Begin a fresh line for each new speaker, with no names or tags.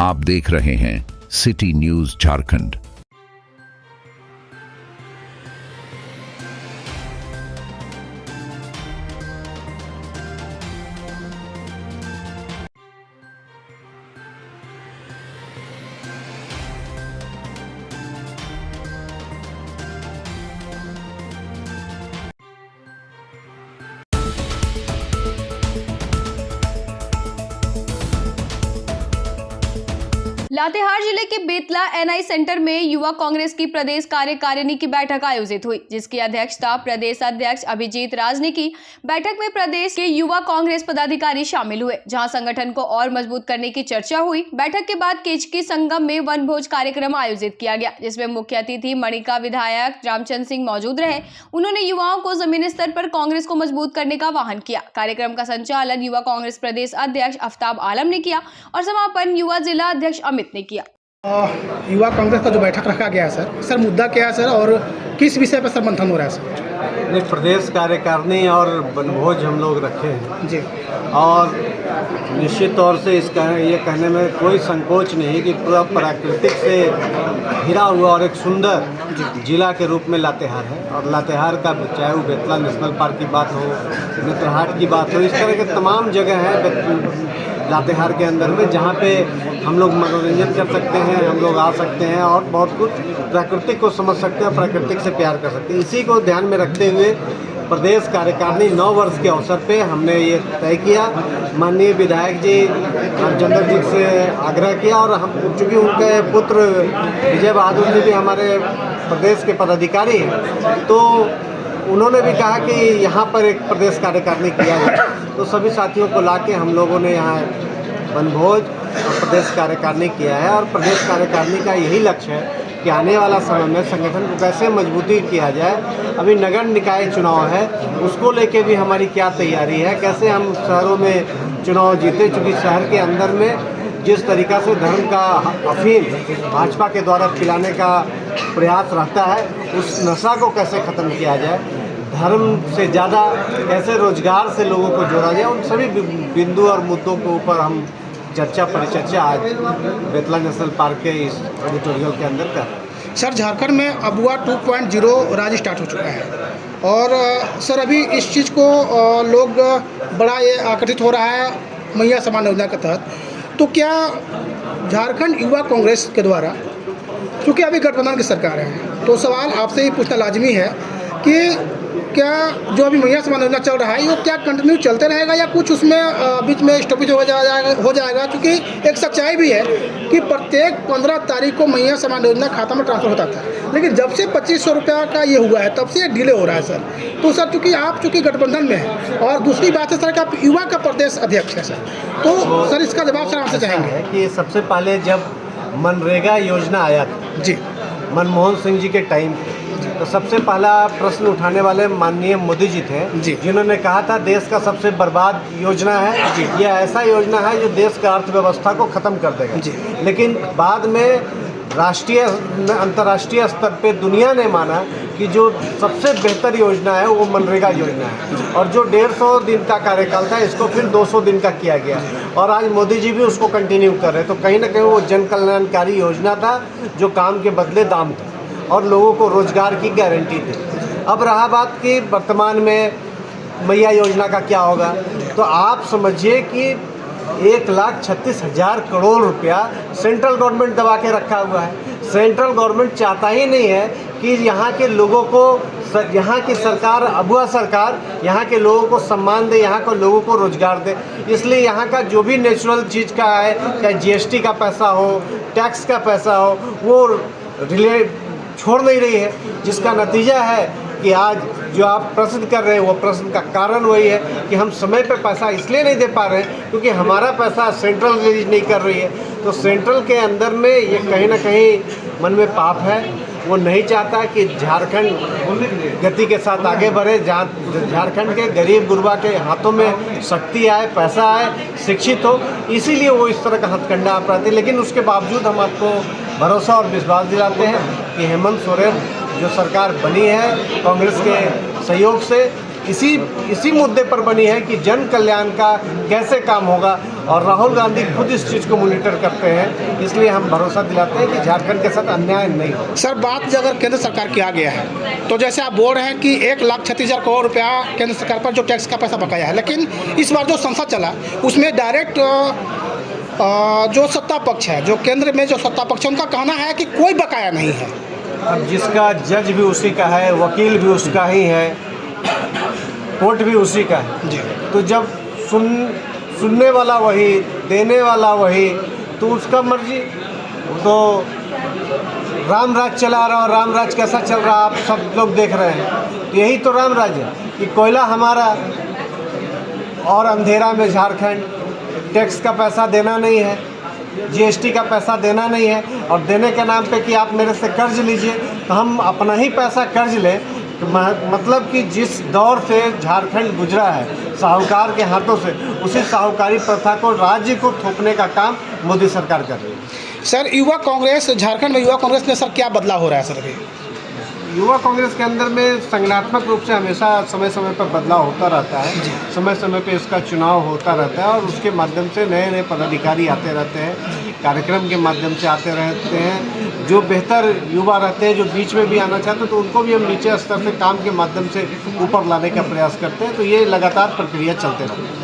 आप देख रहे हैं सिटी न्यूज झारखंड।
लातेहार जिले के बेतला एनआई सेंटर में युवा कांग्रेस की प्रदेश कार्यकारिणी की बैठक आयोजित हुई, जिसकी अध्यक्षता प्रदेश अध्यक्ष अभिजीत राज ने की। बैठक में प्रदेश के युवा कांग्रेस पदाधिकारी शामिल हुए, जहां संगठन को और मजबूत करने की चर्चा हुई। बैठक के बाद केचकी संगम में वनभोज कार्यक्रम आयोजित किया गया, जिसमें मुख्य अतिथि मणिका विधायक रामचंद्र सिंह मौजूद रहे। उन्होंने युवाओं को जमीनी स्तर पर कांग्रेस को मजबूत करने का आह्वान किया। कार्यक्रम का संचालन युवा कांग्रेस प्रदेश अध्यक्ष आफ्ताब आलम ने किया और समापन युवा जिला अध्यक्ष अमित ने किया।
युवा कांग्रेस का जो बैठक रखा गया है सर मुद्दा क्या है सर, और किस विषय पर सर मंथन हो रहा है सर?
नहीं, प्रदेश कार्यकारिणी और वनभोज हम लोग रखे हैं
जी,
और निश्चित तौर से इसका ये कहने में कोई संकोच नहीं कि पूरा प्राकृतिक से घिरा हुआ और एक सुंदर जिला के रूप में लातेहार है। और लातेहार का चाहे वो बेतला नेशनल पार्क की बात हो, नेत्रहाट की बात हो, इस तरह के तमाम जगह हैं लातेहार के अंदर में जहाँ पे हम लोग मनोरंजन कर सकते हैं, हम लोग आ सकते हैं और बहुत कुछ प्रकृति को समझ सकते हैं, प्रकृति से प्यार कर सकते हैं। इसी को ध्यान में रखते हुए प्रदेश कार्यकारिणी 9 वर्ष के अवसर पे हमने ये तय किया। माननीय विधायक जी रामचंद्र जी से आग्रह किया और हम चूँकि उनके पुत्र विजय बहादुर जी भी हमारे प्रदेश के पदाधिकारी हैं, तो उन्होंने भी कहा कि यहाँ पर एक प्रदेश कार्यकारिणी किया जाए। तो सभी साथियों को लाके हम लोगों ने यहाँ वनभोज और प्रदेश कार्यकारिणी किया है। और प्रदेश कार्यकारिणी का यही लक्ष्य है कि आने वाला समय में संगठन को कैसे मजबूती किया जाए। अभी नगर निकाय चुनाव है, उसको लेके भी हमारी क्या तैयारी है, कैसे हम शहरों में चुनाव जीते। चूँकि शहर के अंदर में जिस तरीक़ा से धर्म का अफीम भाजपा के द्वारा पिलाने का प्रयास रहता है, उस नशा को कैसे ख़त्म किया जाए, धर्म से ज़्यादा कैसे रोजगार से लोगों को जोड़ा जाए, उन सभी बिंदु और मुद्दों के ऊपर हम चर्चा परिचर्चा आज बेतला नेशनल पार्क के इस ऑडिटोरियम के अंदर कर रहे हैं।
सर झारखंड में अबुआ 2.0 राज स्टार्ट हो चुका है और सर अभी इस चीज़ को लोग बड़ा ये आकर्षित हो रहा है मैया समान योजना के तहत। तो क्या झारखंड युवा कांग्रेस के द्वारा, क्योंकि अभी गठबंधन की सरकार है, तो सवाल आपसे ही पूछना लाजमी है कि क्या जो अभी मैया समान योजना चल रहा है वो क्या कंटिन्यू चलते रहेगा या कुछ उसमें बीच में स्टॉपेज हो जाएगा? क्योंकि एक सच्चाई भी है कि प्रत्येक 15 तारीख को मैया समान योजना खाता में ट्रांसफर होता था, लेकिन जब से 2500 रुपया का ये हुआ है तब से ये डिले हो रहा है सर। तो सर चूँकि गठबंधन में है और दूसरी बात है सर कि आप युवा का प्रदेश अध्यक्ष है सर, तो सर इसका जवाब सर आपसे चाहेंगे
कि सबसे पहले जब मनरेगा योजना आया था
जी
मनमोहन सिंह जी के टाइम, तो सबसे पहला प्रश्न उठाने वाले माननीय मोदी जी थे, जिन्होंने कहा था देश का सबसे बर्बाद योजना है, यह ऐसा योजना है जो देश का अर्थव्यवस्था को ख़त्म कर देगा। लेकिन बाद में राष्ट्रीय अंतर्राष्ट्रीय स्तर पे दुनिया ने माना कि जो सबसे बेहतर योजना है वो मनरेगा योजना है, और जो 150 दिन का कार्यकाल था इसको फिर 200 दिन का किया गया और आज मोदी जी भी उसको कंटिन्यू कर रहे हैं। तो कहीं ना कहीं वो जन कल्याणकारी योजना था जो काम के बदले दाम था और लोगों को रोजगार की गारंटी थी। अब रहा बात कि वर्तमान में मैया योजना का क्या होगा, तो आप समझिए कि 1,36,000 करोड़ रुपया सेंट्रल गवर्नमेंट दबा के रखा हुआ है। सेंट्रल गवर्नमेंट चाहता ही नहीं है कि यहाँ के लोगों को, यहाँ की सरकार, अबुआ सरकार यहाँ के लोगों को सम्मान दे, यहाँ के लोगों को रोजगार दे। इसलिए यहाँ का जो भी नेचुरल चीज़ का है, चाहे जीएसटी का पैसा हो, टैक्स का पैसा हो, वो छोड़ नहीं रही है, जिसका नतीजा है कि आज जो आप प्रश्न कर रहे हैं वो प्रश्न का कारण वही है कि हम समय पर पैसा इसलिए नहीं दे पा रहे हैं क्योंकि हमारा पैसा सेंट्रल रिलीज नहीं कर रही है। तो सेंट्रल के अंदर में ये कहीं ना कहीं मन में पाप है, वो नहीं चाहता कि झारखंड गति के साथ आगे बढ़े, झारखंड के गरीब गुरबा के हाथों में शक्ति आए, पैसा आए, शिक्षित हो, इसीलिए वो इस तरह का हथकंडा अपनाते हैं। लेकिन उसके बावजूद हम आपको भरोसा और विश्वास दिलाते हैं कि हेमंत सोरेन जो सरकार बनी है कांग्रेस के सहयोग से, इसी मुद्दे पर बनी है कि जन कल्याण का कैसे काम होगा, और राहुल गांधी खुद इस चीज़ को मॉनिटर करते हैं। इसलिए हम भरोसा दिलाते हैं कि झारखंड के साथ अन्याय नहीं होगा।
सर, बात अगर केंद्र सरकार की आ गया है तो जैसे आप बोल रहे हैं कि 1,36,000 करोड़ रुपया केंद्र सरकार पर जो टैक्स का पैसा बकाया है, लेकिन इस बार जो संसद चला उसमें डायरेक्ट जो सत्ता पक्ष है, जो केंद्र में जो सत्ता पक्ष है, उनका कहना है कि कोई बकाया नहीं है।
अब जिसका जज भी उसी का है, वकील भी उसका ही है, कोर्ट भी उसी का है
जी।
तो जब सुनने वाला वही, देने वाला वही, तो उसका मर्जी। तो राम राज चला रहा, और राम राज कैसा चल रहा आप सब लोग देख रहे हैं। तो यही तो राम राज है कि कोयला हमारा और अंधेरा में झारखंड, टैक्स का पैसा देना नहीं है, जीएसटी का पैसा देना नहीं है, और देने के नाम पे कि आप मेरे से कर्ज लीजिए, तो हम अपना ही पैसा कर्ज लें। तो मतलब कि जिस दौर से झारखंड गुजरा है साहूकार के हाथों से, उसी साहूकारी प्रथा को राज्य को थोपने का काम मोदी सरकार कर रही है।
सर, युवा कांग्रेस, झारखंड में युवा कांग्रेस में सर क्या बदलाव हो रहा है सर अभी?
युवा कांग्रेस के अंदर में संगठनात्मक रूप से हमेशा समय समय पर बदलाव होता रहता है, समय समय पे इसका चुनाव होता रहता है, और उसके माध्यम से नए नए पदाधिकारी आते रहते हैं, कार्यक्रम के माध्यम से आते रहते हैं। जो बेहतर युवा रहते हैं, जो बीच में भी आना चाहते हैं, तो उनको भी हम नीचे स्तर से काम के माध्यम से ऊपर लाने का प्रयास करते हैं। तो ये लगातार प्रक्रिया चलते रहती है।